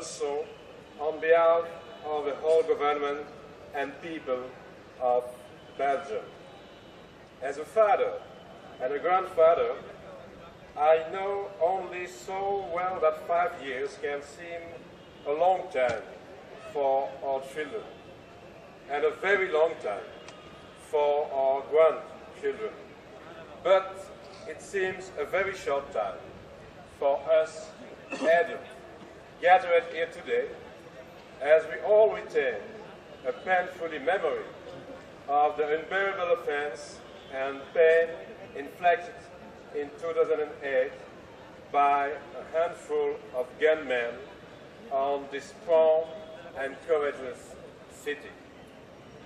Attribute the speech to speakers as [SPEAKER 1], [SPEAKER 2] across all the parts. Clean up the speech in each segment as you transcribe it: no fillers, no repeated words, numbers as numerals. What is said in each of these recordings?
[SPEAKER 1] also on behalf of the whole government and people of Belgium. As a father and a grandfather, I know only so well that 5 years can seem a long time for our children and a very long time for our grandchildren. But it seems a very short time for us adults gathered here today, as we all retain a painful memory of the unbearable offense and pain inflicted in 2008 by a handful of gunmen on this strong and courageous city.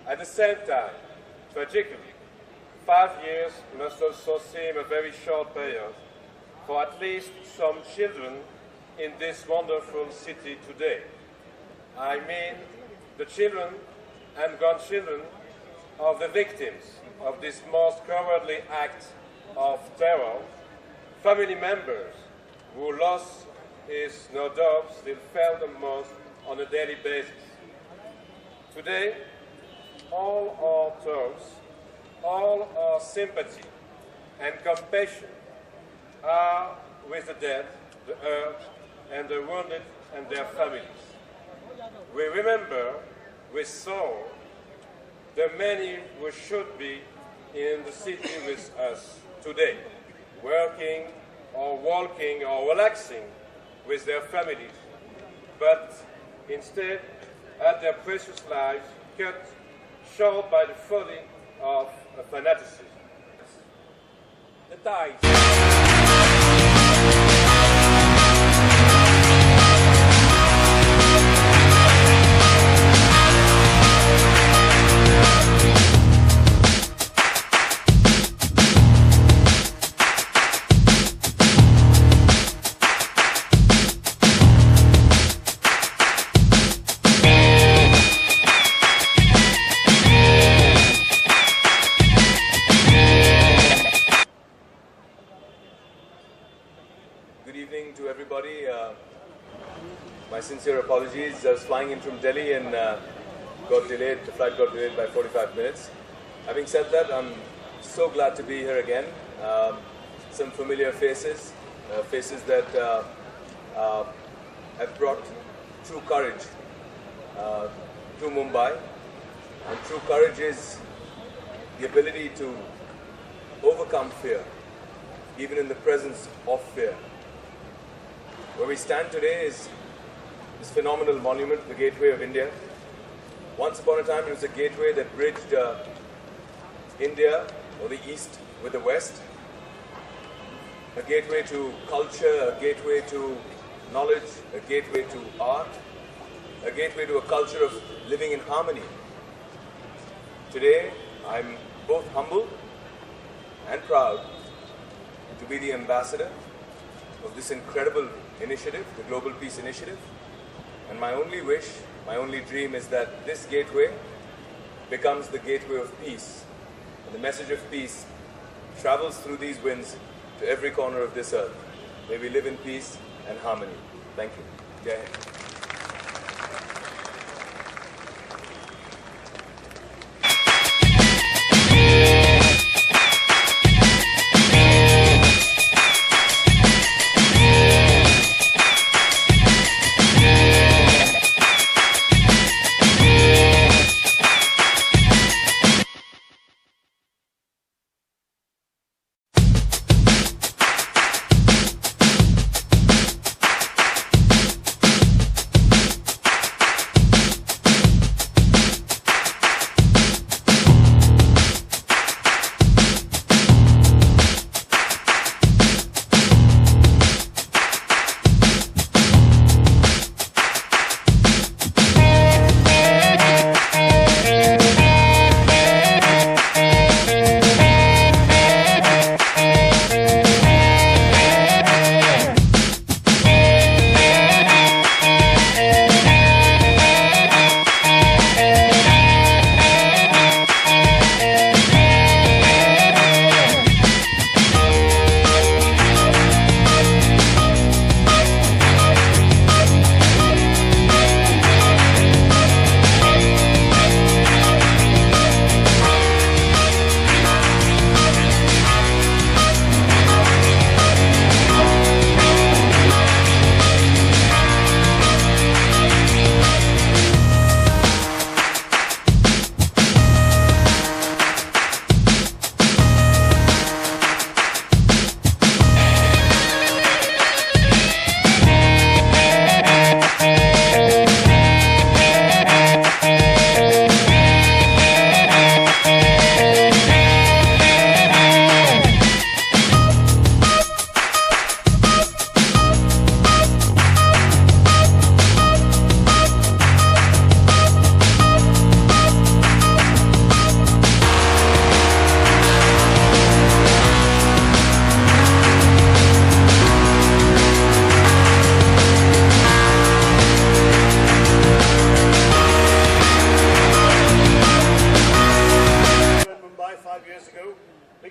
[SPEAKER 1] At the same time, tragically, 5 years must also seem a very short period for at least some children in this wonderful city today. I mean the children and grandchildren of the victims of this most cowardly act of terror, family members whose loss is no doubt still felt the most on a daily basis. Today, all our thoughts, all our sympathy and compassion are with the dead, the hurt, and the wounded and their families. We remember with sorrow the many who should be in the city with us today, working or walking or relaxing with their families, but instead had their precious lives cut short by the folly of fanaticism. The ties.
[SPEAKER 2] Good evening to everybody. My sincere apologies. I was flying in from Delhi and the flight got delayed by 45 minutes. Having said that, I'm so glad to be here again. Some familiar faces, faces that have brought true courage to Mumbai. And true courage is the ability to overcome fear, even in the presence of fear. Where we stand today is this phenomenal monument, the Gateway of India. Once upon a time, it was a gateway that bridged India, or the East, with the West. A gateway to culture, a gateway to knowledge, a gateway to art, a gateway to a culture of living in harmony. Today, I'm both humble and proud to be the ambassador of this incredible initiative, the Global Peace Initiative. And my only wish, my only dream is that this gateway becomes the gateway of peace. And the message of peace travels through these winds to every corner of this earth. May we live in peace and harmony. Thank you. Jai Hind.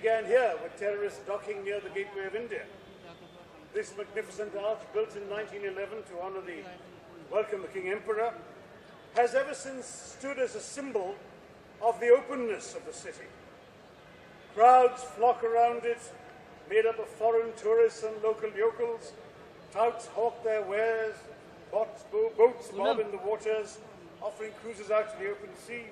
[SPEAKER 3] began here with terrorists docking near the Gateway of India. This magnificent arch, built in 1911 to honor the welcome the King Emperor, has ever since stood as a symbol of the openness of the city. Crowds flock around it, made up of foreign tourists and local yokels. Touts hawk their wares, boats mob in the waters, offering cruises out to the open sea.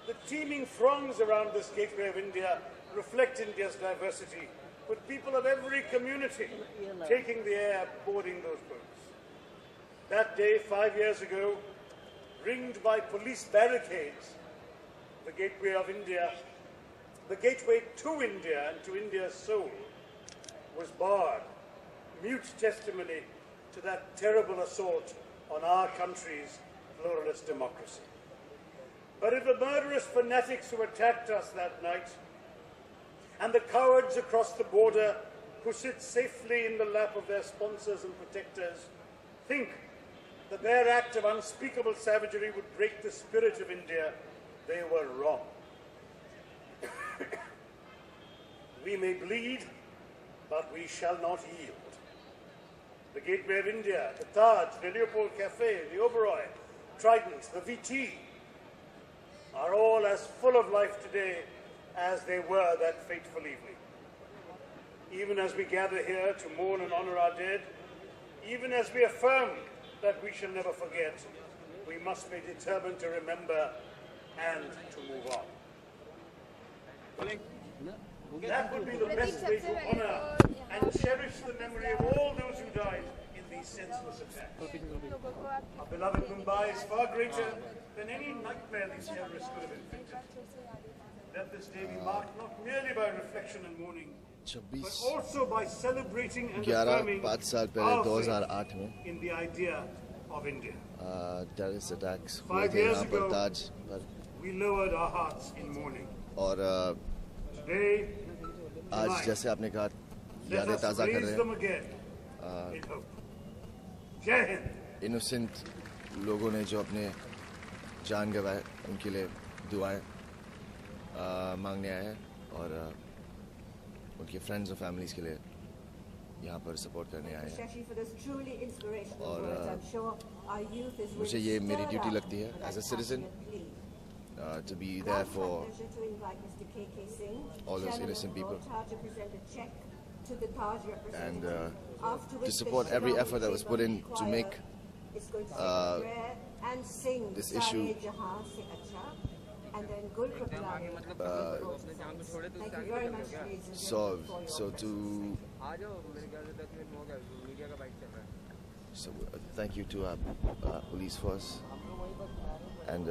[SPEAKER 3] The teeming throngs around this Gateway of India reflect India's diversity, with people of every community taking the air, boarding those boats. That day, 5 years ago, ringed by police barricades, the Gateway of India, the gateway to India and to India's soul, was barred, mute testimony to that terrible assault on our country's pluralist democracy. But if the murderous fanatics who attacked us that night, and the cowards across the border who sit safely in the lap of their sponsors and protectors, think that their act of unspeakable savagery would break the spirit of India, they were wrong. We may bleed, but we shall not yield. The Gateway of India, the Taj, the Leopold Cafe, the Oberoi, Trident, the VT, are all as full of life today as they were that fateful evening. Even as we gather here to mourn and honor our dead, even as we affirm that we shall never forget, we must be determined to remember and to move on. That would be the best way to honor and cherish the memory of all those who died in these senseless attacks. Our beloved Mumbai is far greater than any nightmare these terrorists could have inflicted. Let this day be marked not merely by reflection and mourning, but also by celebrating and affirming our faith in the idea of India.
[SPEAKER 4] Terrorist attacks
[SPEAKER 3] 5 years ago, we lowered our hearts in mourning.
[SPEAKER 4] और
[SPEAKER 3] Today,
[SPEAKER 4] आज जैसे आपने कहा यादें ताज़ा कर रहे हैं इनोसेंट लोगों ने जो अपने जान गंवाए उनके लिए दुआएं मांगने आए हैं और उनके फ्रेंड्स और फैमिलीज के लिए यहाँ पर सपोर्ट करने आए हैं और मुझे ये मेरी ड्यूटी लगती है as a citizen to be there for all those innocent people and to support every effort that was put in to make this issue solved. So thank you to our police force and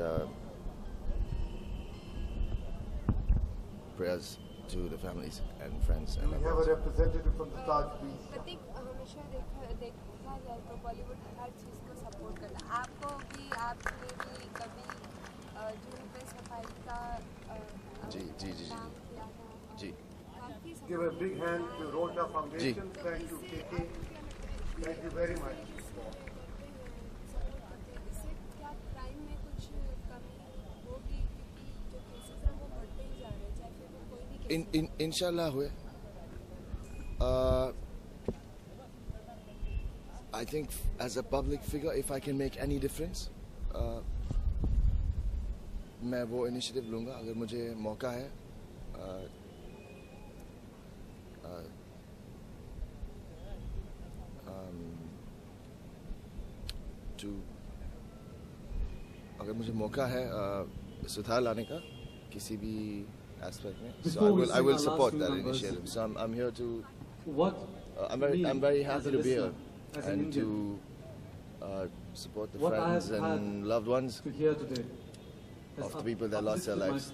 [SPEAKER 4] prayers to the families and friends. And
[SPEAKER 5] we have a representative from the Taj, please.
[SPEAKER 6] प्रतीक हमेशा देखा जाए तो बॉलीवुड हर चीज़ को support करता है। आपको भी आपने भी कभी जून पे सफाई का काम किया था?
[SPEAKER 4] जी।
[SPEAKER 5] Give a big hand to Rota Foundation. Thank you, KK. Thank you very much.
[SPEAKER 6] इससे क्या क्राइम में कुछ कमी होगी क्योंकि जो केसेस हैं वो बढ़ते ही जा रहे हैं चाहे फिर वो कोई भी केस
[SPEAKER 4] इंशाल्लाह हुए I think as a public figure if I can make any difference मैं वो इनिशिएटिव लूँगा अगर मुझे मौका है अगर मुझे मौका है सुधार लाने का किसी भी aspect में, so I will support that initiative. So I'm here to. I'm very happy to be here and to support the friends and loved ones of the people that lost their lives.